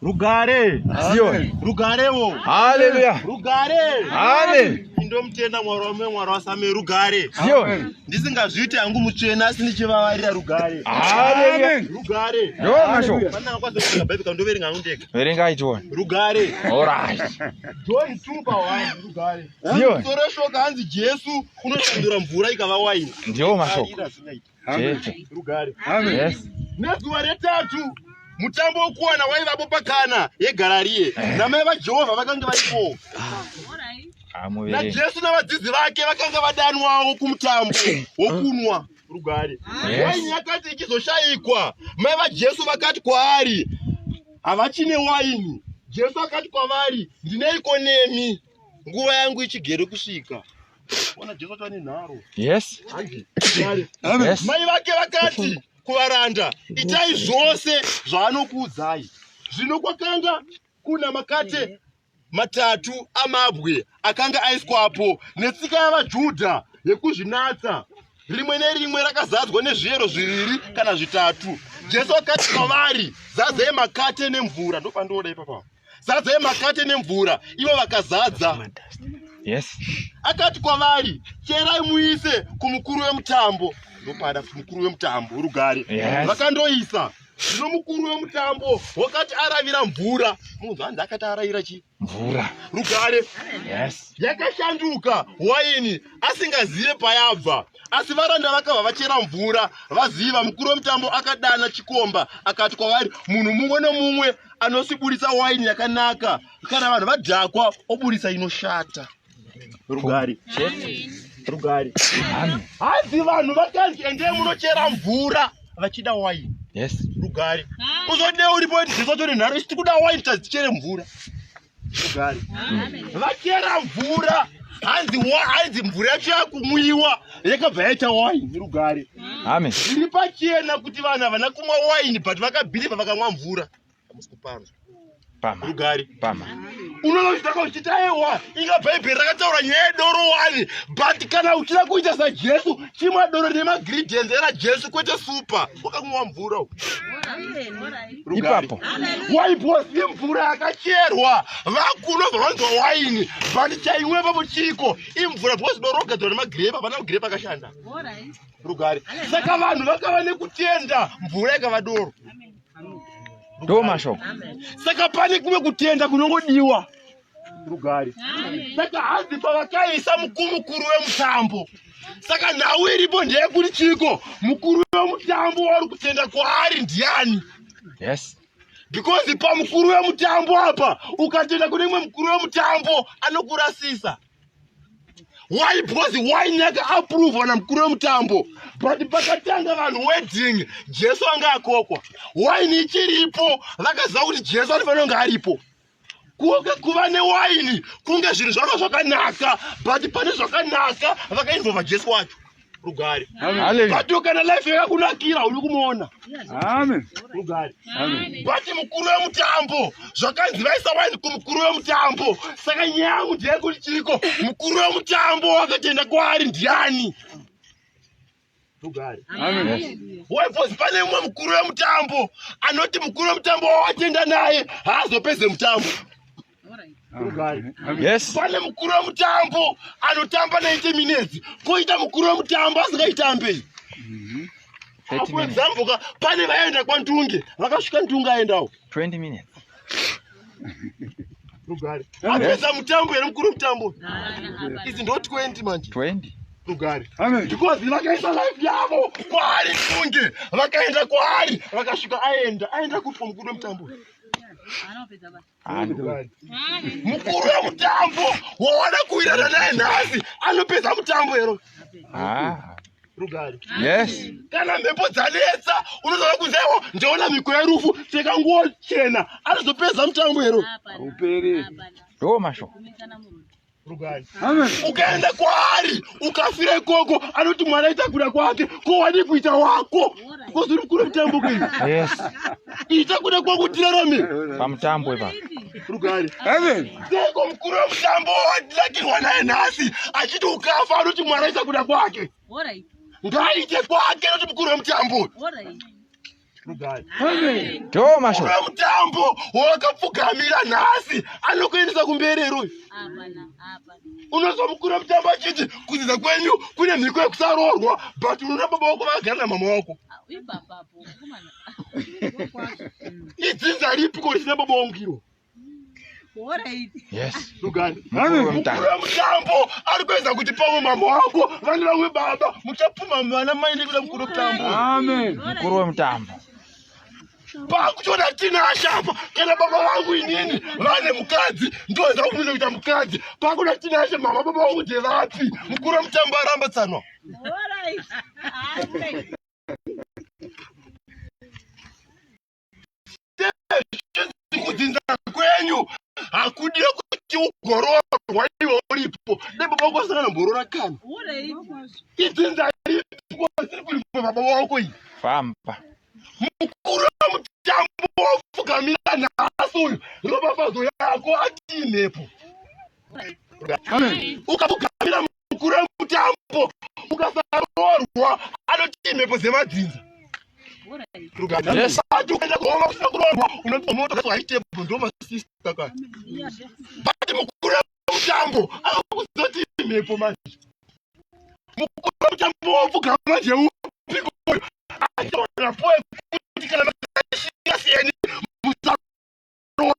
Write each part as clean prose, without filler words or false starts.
Rugare. Rugare wo. Hallelujah. Rugare. Amen. Ndomutenda mwarome mwarwasame rugare. Ndisingazviti hangu mutsvena asi ndichivavarira rugare. Amen. Rugare. Yo masho. Pana kwazokuga Bible ndoverenga undeka. Verenga icho. Rugare. All right. John 2:1 rugare. Ndio. Toroshoka hanzi Jesu unoshandura mvura ikava waini. Ndio masho. Amen. Rugare. Amen. Yes. Nezuva retatu mutambo wokuwana waivapo pakana yeGarirea. Namai vaJehovha vakanga varipo. NaJesu navadzidzi vake vakanga vadanwawo kumutambo wokunwa rugare. Waini yakati ichizoshayikwa, mai vaJesu vakati kwaari, havachine waini. Jesu akati kwavari, ndineiko nemi, nguva yangu ichigere kusvika. Ona Jesu atova nenharo. Yes. Yes. Mai vake vakati kuvaranda, itai zvose zvaanokuudzai. Zvino kwakanga kuna makate matatu amabwe akanga aiswapo netsika yavaJudha yekuzvinatsa. Rimwe nerimwe rakazadzwa nezviyero zviviri kana zvitatu. Jesu akati kwavari, zadzai makate nemvura. Ndopandooda ipapa. Zadzai makate nemvura. Ivo vakazadza. Yes. Akati kwavari, cherai muise kumukuru wemutambo. Ndopada mukuru wemutambo rugare. Vakandoisa. Zvino mukuru wemutambo wakati aravira mvura. Munhu hanzi akati aravira chi? Mvura. Rugare. Yes. Yakashanduka waini asingazive payabva. Asi varanda vakabva vachera mvura vaziva. Mukuru wemutambo akadana chikomba akati kwavari, munhu mumwe nomumwe anosibudisa waini yakanaka kana vanhu vadhakwa obudisa inoshata. Rugare. Rugare. Hanzi vanhu vakanzi endei munochera mvura vachida waini. Yes. Rugare. Uzodei uripo Jesu atori nharo ichiti kuda waini tadzichere mvura. Rugare. Vachera mvura. Hanzi mvura yacho yakumwiwa yakabva yaita waini. Rugare. Amen. Zviri pachena kuti vanhu havana kumwa waini but vakabhilivha vakamwa mvura. Hamusi kupanzwa. Pama. Rugare. Pama. Unoona uchitaka uchita ewa inga Bhaibheri rakataura nyaya yedoro wani but kana uchida kuita saJesu chimwa doro nemaingredients eraJesu kwete supa wakamwa mvura. Ipapo. Waiposi mvura yakacherwa vakuno vanonzwa waini but chaimwe papo chiko imvura because doro rogadzwa nemagirepa apana magirepa akashanda. Rugare. Saka vanhu vakava nekutenda mvura ikava doro. Ndo masho. Saka pane kumwe kutenda kunongodiwa. Rugare. Saka hanzi pavakaisa mukuru wemutambo. Saka nhau iripo ndeyekuti chiko mukuru wemutambo wari kutenda kwaari ndiani? Yes. Because pamukuru wemutambo apa ukatenda kune mumwe mukuru wemutambo anokurasisa. Why? Because waini yakaapuruvwa namukuru wemutambo but pakatanga vanhu wedding Jesu anga akokwa. Waini ichiripo vakaziva kuti Jesu anofanira kunge aripo. Kuva newaini kunge zvinhu zvanga zvakanaka but pane zvakanaka vakainvova Jesu wacho. Rugare. But kana life yakakunakira uri kumuona. Amen. Rugare. But mukuru wemutambo zvakanzi vaisa waini kumukuru wemutambo. Saka nyangu ndeyekuti chiko mukuru wemutambo wakatenda kwaari ndiani? Rugare. Waipozi pane mumwe mukuru wemutambo anoti mukuru wemutambo wawatenda naye haazopedze mutambo. Yes. Pane mukuru wemutambo anotamba 90 minutes koita mukuru wemutambo asingaitambe. For example, pane vaenda kwaNtunge vakasvika Ntunge aendawo 20 minutes. Rugare. Apedza mutambo ere mukuru wemutambo? Izi ndo 20 manje. 20. Rugare. Because vakaisa life yavo kwaari Ntunge vakaenda kwaari vakasvika aenda kuti mukuru wemutambo. Mukuru wemutambo wawana kuwirana naye nhasi anopedza mutambo ero. Rugari. Yes. Kana mhepo dzanetsa unozoona kunzewo ndaona miko yerufu pfeka nguo chena anozopedza mutambo ero. Upere. Ndo mashoko. Rugari. Amen. Ukaenda kwaari ukafira ikoko anoti mwana aita kuda kwake ko wadi kuita wako kozuri mkuru mutambo kwini. Yes. Ita kuda kwako tirarame Pamutambo ipa. Rugari. Amen. Seko mkuru mutambo lakini naye nasi achiti ukafa anoti mwana aita kuda kwake. Alright. Ngaite kwake anoti mkuru mutambo. Alright. Rugari. Amen. Ndo mashoko. Mkuru mutambo wakapfugamira nasi anokuendesa kumberero. Hapana. Unozomukura mutambo achiti kudzidza kwenyu kune mhiko yekusarorwa but unoona baba wako vakagara namama wako. Ipapapo. Kumana. Idzinza ripiko risina baba wangiro. Alright. Yes. Rugari. Amen. Mukura mutambo ari kuedza kuti pamwe mama wako vane vamwe baba muchapfuma vana maende kuda mukuru mutambo. Amen. Mukuru wemutambo. Pakutoda tina ashapa kana baba vangu inini vane mukadzi ndoza kufunza kuita mukadzi pakuda tina asha mama baba vangu ndevapi mukuru mutambo aramba tsanwa. Alright. Kudzinza kwenyu hakudira kuti ugororwa iwe uripo nebaba wako asangana mborora kana. Alright. Idzinza ripiko siri kulipa baba wako iyi. Fampa. Mukuru mutambo wapfugamira nhasi uyu ropafadzo yako ati mhepo. Amen. Ukapfugamira mukuru mutambo ukasarorwa anoti mhepo dzemadzinza. Alright. Yes. Bati ukaenda kuhova kusina kurorwa unomoto kaswaitepo ndo masista kani. Bati mukuru mutambo akuzoti mhepo manje. Mukuru mutambo wapfugama jeupiko achona poe kuti kana makashika siyeni musaro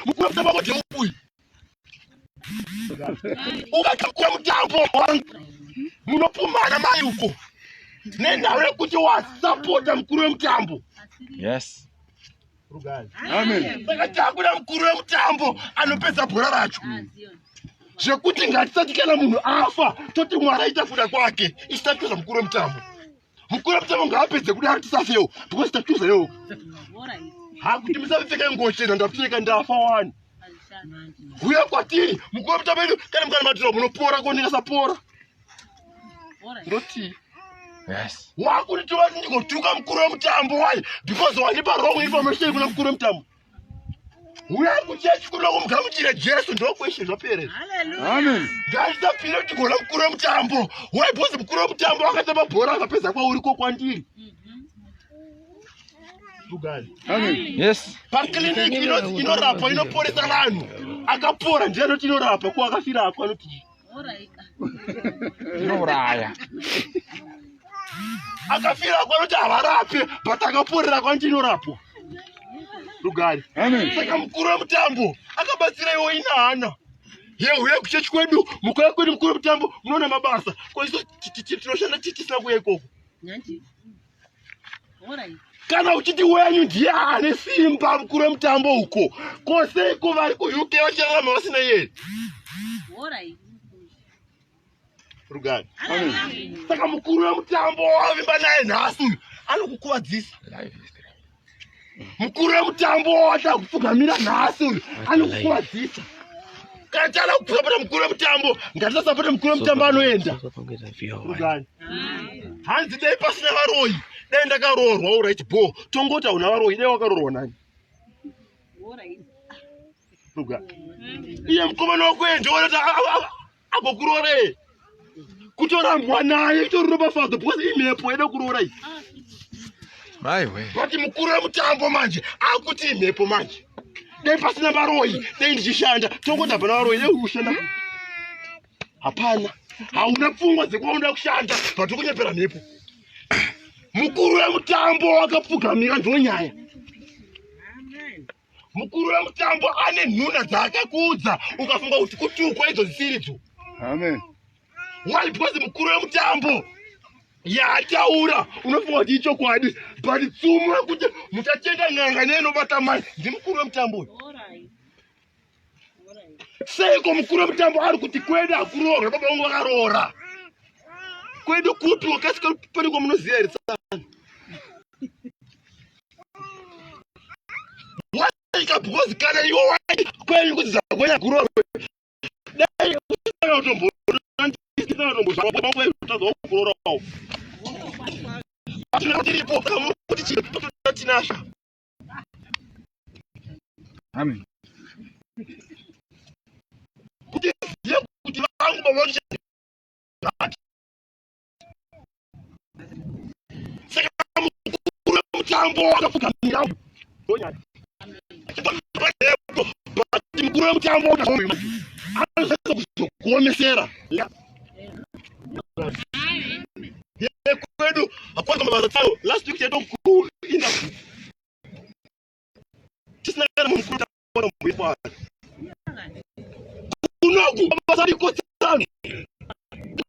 mukuru mutambo wako jeupuyi. Ukachakura mutambo wangu munopumana mai uko nenhau yekuti wasapota mukuru wemutambo. Yes. Rugari. Amen. Saka takuda mukuru wemutambo anopedza bhora racho zvekuti ngatisati kana munhu afa toti mwari aita kuda kwake isitatuza mukuru wemutambo. Mukuru wemutambo ngaapedze kuda kuti tisafewo because tatuza yewo Alright. hakuti musapfeka nguo chena ndapfeka ndafa wani uya kwatiri mukuru wemutambo edu kana mukana matira munopora kondingasapora Alright. ndoti Yes. wakuti tovati ndingotuka mukuru wemutambo wai because wandipa wrong information kuna mukuru wemutambo. Uya kuchechi kuda kumugamuchira Jesu ndokweshe zvaperera. Hallelujah. Amen. Ngazitapfire kuti gona mukuru wemutambo wai because mukuru wemutambo akatamba bhora akapedza kwauriko kwandiri. Rugari. Amen. Yes. Pakliniki inorapa inoporesa vanhu akapora ndiye anoti inorapa ko akafira ako anoti Alright. Inouraya. akafira ako anoti havarape but akaporera kwanti inorapwa. Rugari. Amen. Saka mukuru wemutambo akabatsira iwo inahana yeuye kuchechi kwedu mukuya kwedu mukuru wemutambo munoona mabasa koiso tinoshanda tisina kuya ikoko. Nanti. Alright. Kana uchiti wenyu ndiye ane simba mukuru wemutambo uko koseiko vari kuuk vachirarama vasina yeri. Alright. Rugari. Amen. Saka mukuru wemutambo wavimba naye nhasi uyu anokukuvadzisa. Mukuru wemutambo wawada kupfugamira nhasi uyu anokukuvadzisa. Kana tada kusapota mukuru wemutambo ngatisasapota mukuru wemutambo anoenda. Rugari. Hanzi dei pasina varoyi dai ndakarorwa uraiti bo tongoti hauna varoyi dai wakarorwa nani. Alright. Rugari. Iye mukomana wakuenda wanoti agokurorei kutorambwa naye itori ropafadzo because imhepo ida kuroora iyi. Aiwe. Vati mukuru wemutambo manje akuti imhepo manje dai pasina varoyi dai ndichishanda tongoti hapana varoyi dai kushanda hapana hauna pfungwa dzekwaunda kushanda but kunyepera mhepo. Mukuru wemutambo wakapfugamira ndonyaya. Mukuru wemutambo ane nhuna dzaakakuudza ukafunga kuti kutukwa idzo dzisiridzo. Amen. Why? Because mukuru wemutambo yataura unofunga kuti ichokwadi but tsumo yekuti muchatenda n'anga neinobata mai ndimukuru wemutambo uyu. Alright. Alright. Seiko mukuru wemutambo ari kuti kweda akuroorwa baba vangu vakaroora kwedu kupi wakasika pane kwa munoziya here tsana waika because kana iwo kwenyu kuti zakwenya guru dai usana utombo ndisana utombo zvapo utazo kurorawo atiripo kuti chitinasha Amen. kuti ziye kuti vangu bavoti saka mukuru mutambo wakafukamira ndonyati mukuru mutambo anozoisa kuzokuomesera kwedu akwanga mabasa tayo last week yedo mkuru inda tisina kana mkuru tayo mbibwa kunoku mabasa liko tsano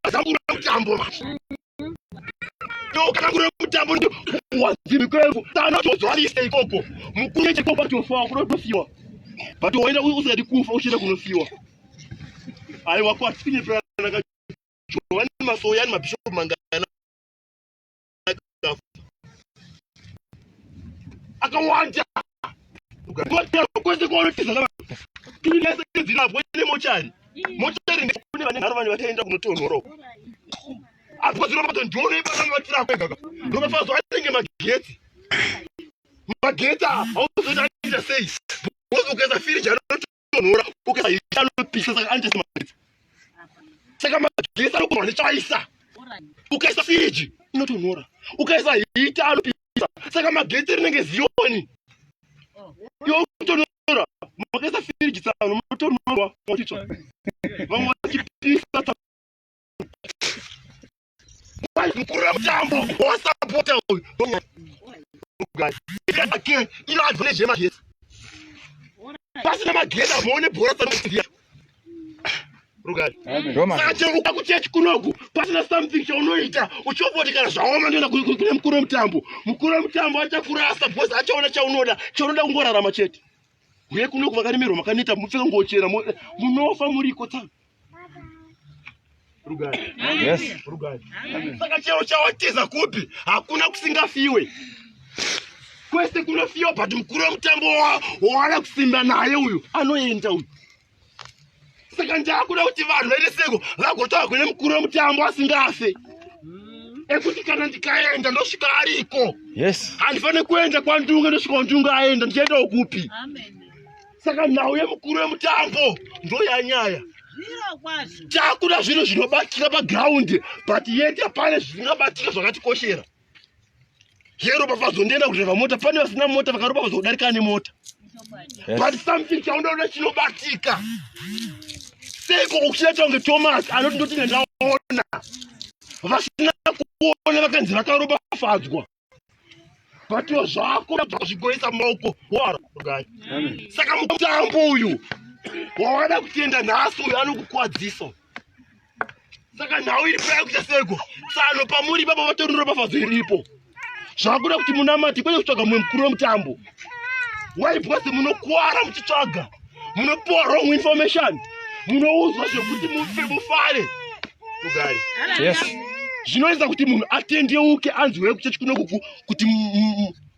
akangura mutambo no akangura mutambo ndo wazimi kwevu tana tozwalisa ikoko mkuru cheko patofa kunotosiwa pato waenda usati kufa ushira kunosiwa ayi wako atfinye prana Joani masoyani mabishop mangana akawanja kwese kuonotisa kama kilese zilapho ine mochari ndikune vane nharuvani vataenda kunotonhoro apo zino pato ndione ibana vatira kwega ndoba fazo atenge magetsi auzoita sei bozo ukeza firiji anotonhora ukeza itanopisa saka anjesi magetsi saka magetsi anokonwa nechaisa ukaisa firiji inotonhora ukaisa hita anopisa saka magetsi rinenge ziyoni yokutonhora makaisa firiji tsano motonhorwa motichwa vamwe vachipisa mukuru mutambo wasapota uyu again ino advantage yemagetsi pasina magetsi amaone bhora sanokuziya rugari saka chero ukakuchechi kunoku pasina something chaunoita uchopoti kana zvaoma ndoenda kune mukuru wemutambo achakurasa bhozi achaona chaunoda kungorarama chete uye kunoku vakaremerwa makaneta mupfeka ngochera munofa muriko tsana rugari rugari saka chero chawatiza kupi hakuna kusingafiwe kwese kunofiwa but mukuru wemutambo wawana kusimba naye uyu anoenda uyu saka ndakuda kuti vanhu vaite seko vagotaura kune mukuru wemutambo asingafe ekuti kana ndikaenda ndosvika ariko handifaniri kuenda kwandunga ndosvika kwandunga aenda ndichiendawo kupi saka nhau yemukuru wemutambo ndoyanyaya takuda zvinhu zvinobatika pagiraundi but yeti hapane zvisingabatika zvakatikoshera chero pafazondienda kudriva mota pane vasina mota vakaropa vazodarika nemota but something chaundaona chinobatika seko uchita kunge Thomas anoti ndoti ndaona vasina kuona vakanzi vakaropa fadzwa but zvako zvigoisa maoko wara saka mutambo uyu wawada kutenda nhasi uyu anokukwadzisa saka nhau iri paya kuita seko tsano pamuri ipapo vatoriro pafadzo iripo zvakuda kuti munamati kwete kutsvaga mumwe mukuru wemutambo waibvasi munokuwara muchitsvaga munopiwa wrong information munouzwa zvekuti mufare rugari zvinoita kuti munhu atendeuke anzwe kuchechi kunoku kuti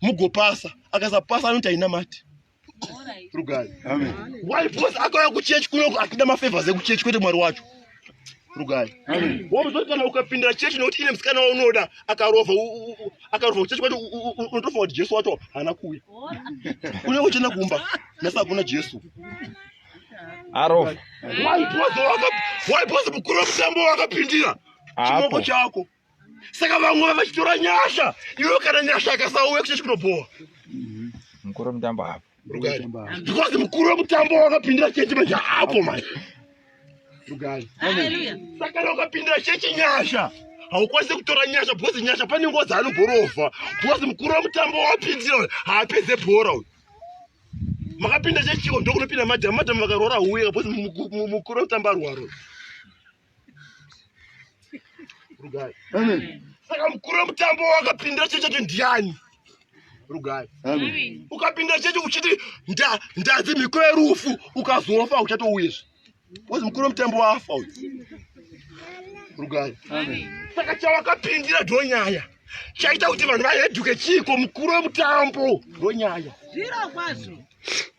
mugopasa akasapasa anoti ainamati rugari waibvasi akauya kuchechi kunoku achida mafavors ekuchechi kwete mwari wacho rugari wamuzoti kana ukapindira chechi nokuti ine musikana waunoda akarovha kuchechi kwete unotofa kuti Jesu wacho haana kuuya unenge uchienda kumba nasi hakuna Jesu arova waibvasi mukuru wemutambo wakapindira chimoko chako saka vamwe vachitora nyasha iwe kana nyasha akasauya kuchechi kunobhowa mukuru wemutambo hapo rugari because mukuru wemutambo wakapindira chechi manje hapo manje rugari saka ukapindira chechi nyasha haukwanisi kutora nyasha because nyasha pane nguva dzaanogorova because mukuru wemutambo wapindira haapedze bhora uyu makapinda chechiko ndokunopinda madhamu vakarora uye because mukuru wemutambo arwara rugari saka mukuru wemutambo wakapindira chechecho ndiani rugari ukapindira chechi uchiti ndadzi mhiko yerufu ukazofa uchatouyezve because mukuru wemutambo wafa uyu rugare. Amen. Saka chawakapindira ndonyaya. Chaita kuti vanhu vaheduke chiko mukuru wemutambo ndonyaya. Zviro kwazvo.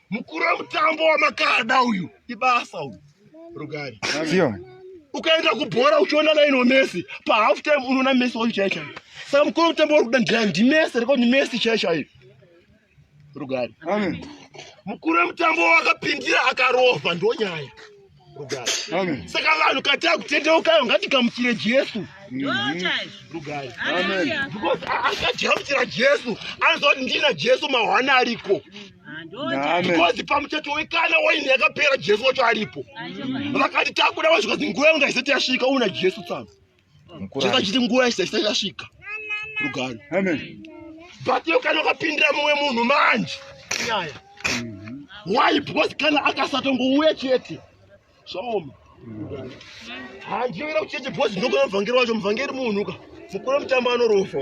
Mukuru wemutambo wamakada uyu ibasa uyu rugare. Sio. Ukaenda kubhora uchiona Lionel Messi pa half time unoona Messi wacho chaicha. Saka mukuru wemutambo uri kuda ndi Messi reko ni Messi chaicha iyo. Rugare. Amen. Mukuru wemutambo wakapindira akarova ndonyaya. Rugare. Amen. Saka vanhu kataka kutendeuka ngatigamuchire Jesu. Rugare. Amen. Because akagamuchira Jesu anozoti ndina Jesu mahwana ariko. Amen. Because pamucheto wekana waini yakapera Jesu wacho aripo. Vakati takuda vasvika nguva yangu isati yasvika una Jesu tsama. Jesu achiti nguva isati yasvika. Rugare. Amen. But you kana ukapindira mumwe munhu manje. Nyaya. Why? Because kana akasatongouya chete. Shoma. Hanjira kucheche boss ndokona mvangeri wacho mvangeri munhu ka. Mukuru wemutambo anorofa.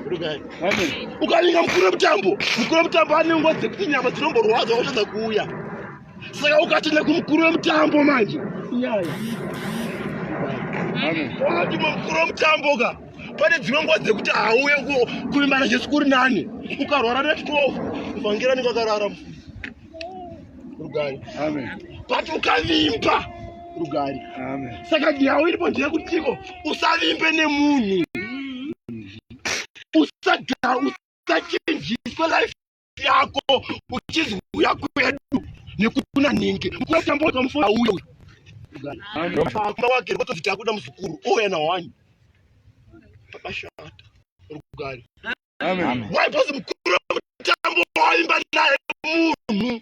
Rugare. Amen. Ukalinga mukuru wemutambo ane ngozi kuti nyama dzinomborwadza wachada kuuya. Saka ukatenda kumukuru wemutambo manje. Nyaya. Amen. Wakati mukuru wemutambo ka. Pane dzimwe nguva dzekuti hauye kuimba naJesu kuri nani. Ukarwara ne12 mvangeri anenge akarara. Rugare. Amen. But ukavimba. Rugare. Amen. Saka ndiyawo iripo ndeyekutiko usavimbe nemunhu. Usachenjiswe life yako uchiziuya kwedu nekuna ningi. Mukuru wemutambo wakamufora uyo. Amen. Kuma wake rikototi takuda muzukuru oya na wani. Pakashata. Rugare. Amen. Why because mukuru wemutambo waimba naye munhu.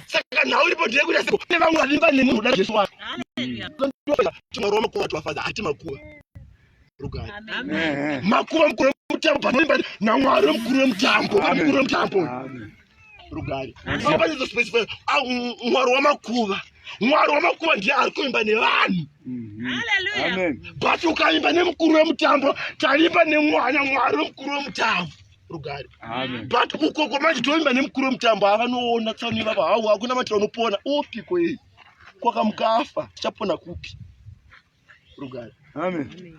Saka nawe uripo ndiyekuda siko nevamwe vavimba nemunhu da Jesu wako. Tumaro wamakuva watu wafadza hati makuva. Rugare. Amen. Makuva mukuru wemutambo panoimba naMwari wemukuru wemutambo. Mukuru wemutambo. Amen. Rugare. Panozo specify Mwari wamakuva. Mwari wamakuva ndiye ari kuimba nevanhu. Hallelujah. Amen. But ukaimba nemukuru wemutambo taimba nemwana Mwari wemukuru wemutambo. Rugare. Amen. But ukoko manje toimba nemukuru wemutambo avanoona tsauni baba hawo hakuna matira unopona opiko iyi. Kwakamukafa chapona kupi. Rugare. Amen.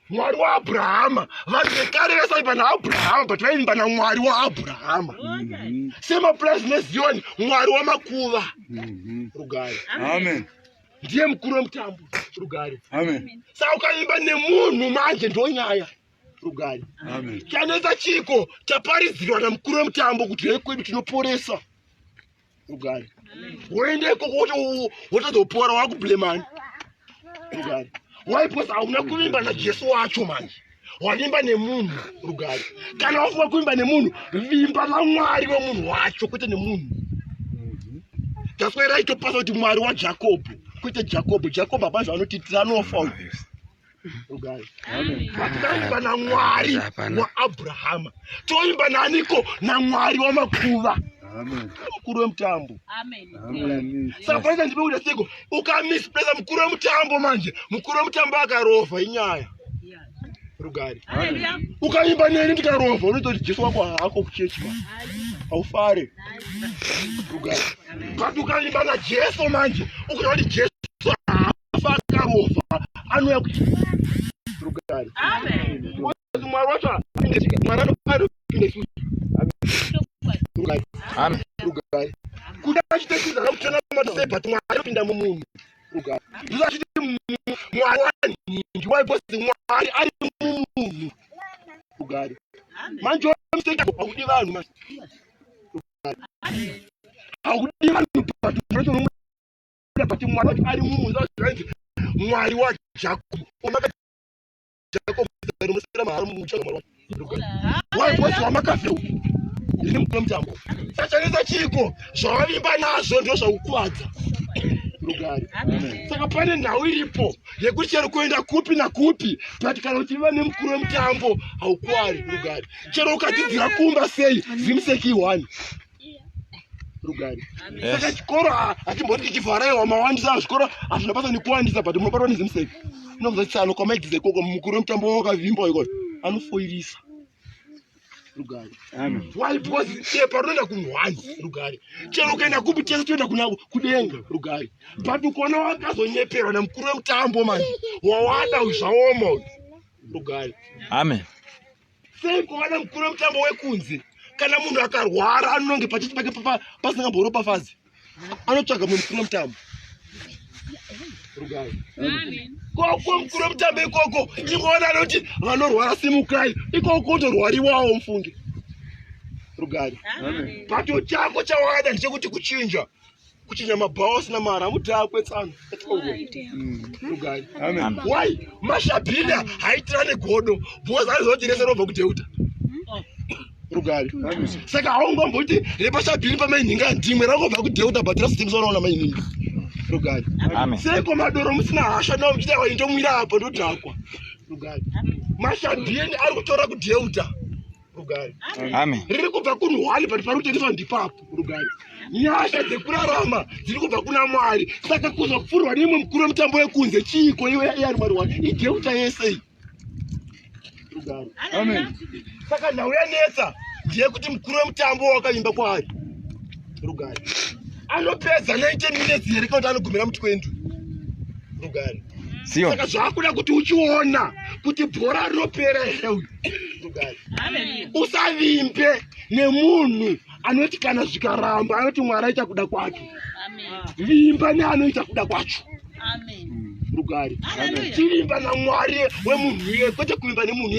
Mwari waAbrahama. Vanhu vekare vasaimba naAbrahama but vaimba naMwari waAbrahama. Sema plus neZioni Mwari wamakuva. Rugare. Amen. Ndiye mukuru wemutambo. Rugare. Amen. Saka ukaimba nemunhu manje ndonyaya. Rugare. Amen. Chanetsa chiko chaparidzirwa namukuru wemutambo kuti hekwedu tinoporesa. Rugare. Woendeko kuti wotadzopora wakublemani. Rugare. Why because hauna kuvimba naJesu wacho manje. Wavimba nemunhu. Rugare. Kana wafunga kuvimba nemunhu vimba naMwari wemunhu wacho kwete nemunhu. That's why right opasa kuti Mwari waJacob kwete Jacob. Jacob abazvo anoti tinofa. Rugare. Amen. Toimba naMwari waAbrahama. Toimba naniko naMwari wamakuva. Amen. Mukuru wemutambo. Amen. Saka paita ndipe kuti siko ukamisplace mukuru wemutambo manje. Mukuru wemutambo akarova inyaya. Rugare. Hallelujah. Ukaimba neni ndikarova unototi Jesu wako hako kuchechi ma. Aufare. Rugare. But ukaimba naJesu manje ukaona kuti Jesu afa akarova anouya kuti. Rugare. Amen. Mwari wacho apinde Mwari anopanda kupinde futi. Rugare. Amen. Rugare. Kuda achitekedza kutona matse but Mwari anopinda mumunhu. Rugare. Ndizachiti Mwari waningi waiposi Mwari ari mumunhu. Rugare. Manje mistake akudi vanhu manje. Rugare. Akudi vanhu but Mwari but Mwari wacho ari mumunhu. Mwari waJacob. Omaka Jacob arimusira mahari mumuchaka Mwari wacho. Rugare. Waiposi wamakafeu. Ndine mukuru wemutambo. Sachanetsa chiko zvavavimba nazvo ndo zvaukuvadza. Rugare. Saka pane nhau iripo yekuti chero kuenda kupi nakupi but kana uchiva nemukuru wemutambo haukwari. Rugare. Chero ukadzidzira kumba sei zimuseki 1. Rugare. Saka chikoro hachimboti chichivaraiwa mawandisa zvikoro hazvina basa nekuwandisa but munobatwa nezimuseki. Unomuzatisa anokwamaidziza ikoko mukuru wemutambo wakavimba ikoko anofoirisa. rugare. Amen. Why? Because chepa unoenda kunhwani rugare. Chero ukaenda kupi tese toenda kudenga rugare. But ukaona wakazonyeperwa namukuru wemutambo manje. Wawada uzvaoma rugare. Amen. Sei kuona mukuru wemutambo wekunze. Kana munhu akarwara anonge pachiti pake pasingamboro pafazi. Anotsvaga mukuru wemutambo. Rugare. Koko mukuru wemutambo ikoko tikuona kuti vanorwara simukai ikoko torwariwawo mufunge rugare. Pato chako chawada ndechekuti kuchinja mabhaosi namara mudhakwetsana rugare. Amen. Why mashabhina haitirane godo because aizotinese robva kudheuta rugare. Saka haungomboti repashabhini pamainhinga ndimwe rangobva kudheuta but rasitimisonaona mainhinga rugare. Amen. Seko madoro musina hasha nawo mchita waindomwira apo ndodhakwa rugare. Mashabhini ari kutora kudheuta rugare. Amen. Riri kubva kunhwani but pari kutengeswa ndipapo rugare. Nyasha dzekurarama dziri kubva kuna Mwari. Saka kuzopfurwa neimwe mukuru wemutambo wekunze chiiko iwe ari Mwari wani idheuta yese rugare. Amen. Saka nhau yanetsa ndeyekuti mukuru wemutambo wakaimba kwaari rugare. Anopedza 90 minutes here kuti anogumira mu20 rugare. Sio. Saka zvakuda kuti uchiona kuti bhora rinopera here rugare. Usavimbe nemunhu anoti kana zvikaramba anoti Mwari aita kuda kwake. Vimba neanoita kuda kwacho rugare. Chivimba naMwari wemunhu iye kwete kuvimba nemunhu